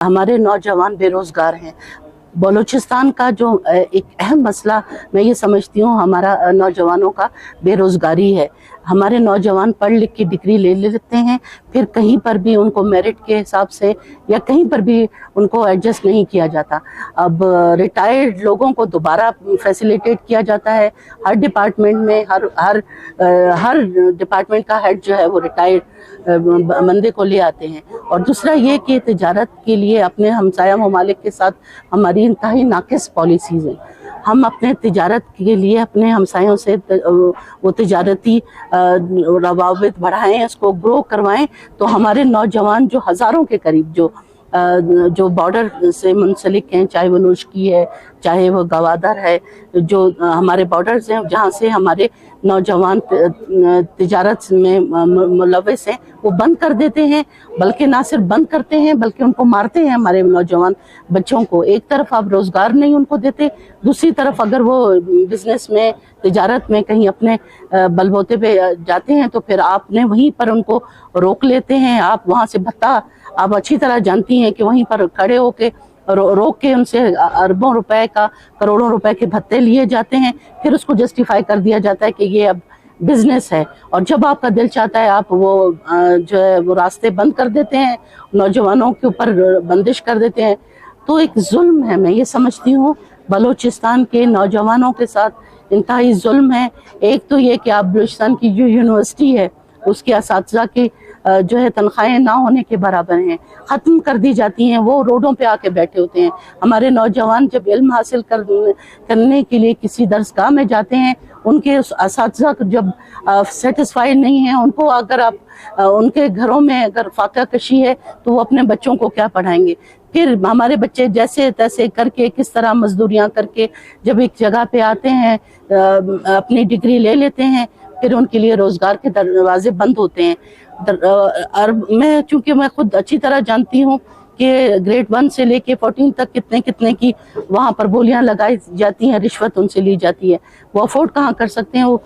हमारे नौजवान बेरोजगार हैं। बलूचिस्तान का जो एक अहम मसला मैं ये समझती हूँ हमारा नौजवानों का बेरोजगारी है। हमारे नौजवान पढ़ लिख के डिग्री ले लेते हैं, फिर कहीं पर भी उनको मेरिट के हिसाब से या कहीं पर भी उनको एडजस्ट नहीं किया जाता। अब रिटायर्ड लोगों को दोबारा फैसिलिटेट किया जाता है। हर डिपार्टमेंट में हर डिपार्टमेंट का हेड जो है वो रिटायर्ड बंदे को ले आते हैं। और दूसरा ये कि तिजारत के लिए अपने हमसाया ममालिक के साथ हमारी इंतहाई नाकिस पॉलिसीज़ हैं। हम अपने तिजारत के लिए अपने हमसायों से वो तिजारती रवाबित बढ़ाएं, उसको ग्रो करवाएं, तो हमारे नौजवान जो हज़ारों के करीब जो बॉर्डर से मुंसलिक हैं, चाहे वो नूश की है, चाहे वो गवादर है, जो हमारे बॉर्डर्स हैं जहाँ से हमारे नौजवान तिजारत में मुलव्वस हैं, वो बंद कर देते हैं। बल्कि ना सिर्फ बंद करते हैं बल्कि उनको मारते हैं हमारे नौजवान बच्चों को। एक तरफ आप रोज़गार नहीं उनको देते, दूसरी तरफ अगर वो बिजनेस में तिजारत में कहीं अपने बलबूते पे जाते हैं तो फिर आपने वहीं पर उनको रोक लेते हैं। आप वहाँ से भत्ता आप अच्छी तरह जानती हैं कि वहीं पर खड़े होके रोक के उनसे अरबों रुपए का, करोड़ों रुपए के भत्ते लिए जाते हैं। फिर उसको जस्टिफाई कर दिया जाता है कि ये अब बिजनेस है, और जब आपका दिल चाहता है आप वो जो है वो रास्ते बंद कर देते हैं, नौजवानों के ऊपर बंदिश कर देते हैं। तो एक जुल्म है, मैं ये समझती हूँ बलूचिस्तान के नौजवानों के साथ इंतहाई जुल्म है। एक तो ये कि आप बलूचिस्तान की जो यूनिवर्सिटी है उसके असातिज़ा की जो है तनख्वाहें ना होने के बराबर हैं, ख़त्म कर दी जाती हैं। वो रोडों पे आके बैठे होते हैं। हमारे नौजवान जब इल्म हासिल करने के लिए किसी दरसगाह में जाते हैं, उनके उस असातिज़ा जब सेटिस्फाइड नहीं है, उनको अगर आप उनके घरों में अगर फाका कशी है तो वो अपने बच्चों को क्या पढ़ाएंगे। फिर हमारे बच्चे जैसे तैसे करके किस तरह मजदूरियाँ करके जब एक जगह पे आते हैं, अपनी डिग्री ले लेते हैं, फिर उनके लिए रोज़गार के दरवाजे बंद होते हैं। और चूँकि मैं खुद अच्छी तरह जानती हूँ कि ग्रेड 1 से लेके 14 तक कितने की वहाँ पर बोलियां लगाई जाती हैं, रिश्वत उनसे ली जाती है। वो अफोर्ड कहाँ कर सकते हैं। वो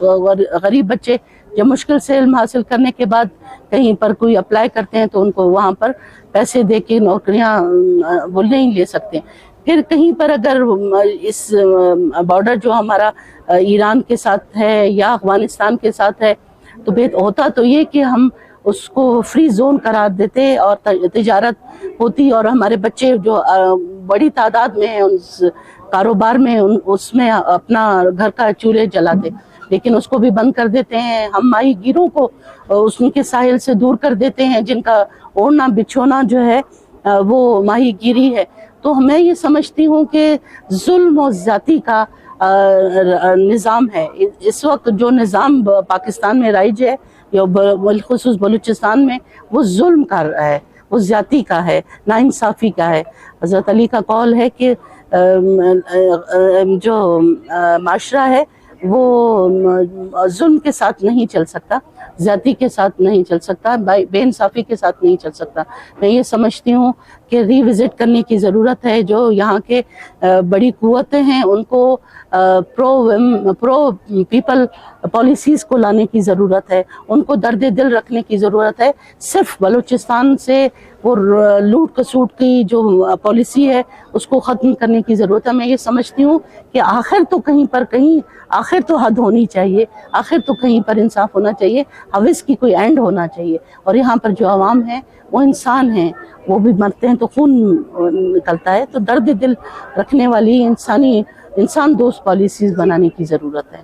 गरीब बच्चे जब मुश्किल से इल्म हासिल करने के बाद कहीं पर कोई अप्लाई करते हैं तो उनको वहाँ पर पैसे दे के नौकरियाँ वो नहीं ले सकते। फिर कहीं पर अगर इस बॉर्डर जो हमारा ईरान के साथ है या अफगानिस्तान के साथ है, तो होता तो ये कि हम उसको फ्री जोन करार देते और तिजारत होती, और हमारे बच्चे जो बड़ी तादाद में हैं उस कारोबार में उसमें अपना घर का चूल्हे जलाते। लेकिन उसको भी बंद कर देते हैं। हम माही गिरों को उनके साहिल से दूर कर देते हैं, जिनका ओढ़ना बिछोना जो है वो माही गिरी है। तो मैं ये समझती हूँ कि जुल्म और ज़्यादती का निज़ाम है। इस वक्त जो निज़ाम पाकिस्तान में राइज है या बिलखुसूस बलूचिस्तान में, वो जुल्म का है, वो ज़्यादती का है, नाइंसाफ़ी का है। हज़रत अली का कौल है कि जो माशरा है वो जुल्म के साथ नहीं चल सकता, ज़्यादती के साथ नहीं चल सकता, बेइंसाफ़ी के साथ नहीं चल सकता। मैं ये समझती हूँ कि रिविज़िट करने की ज़रूरत है। जो यहाँ के बड़ी क़ुव्वतें हैं उनको प्रो पीपल पॉलिसीज़ को लाने की ज़रूरत है, उनको दर्द दिल रखने की ज़रूरत है। सिर्फ बलूचिस्तान से वो लूट खसूट की जो पॉलिसी है उसको ख़त्म करने की ज़रूरत है। मैं ये समझती हूँ कि आखिर तो कहीं आखिर तो हद होनी चाहिए, आखिर तो कहीं पर इंसाफ होना चाहिए, हविस की कोई एंड होना चाहिए। और यहाँ पर जो आवाम है वो इंसान हैं, वो भी मरते हैं तो खून निकलता है। तो दर्द दिल रखने वाली इंसान दोस्त पॉलिसीज़ बनाने की ज़रूरत है।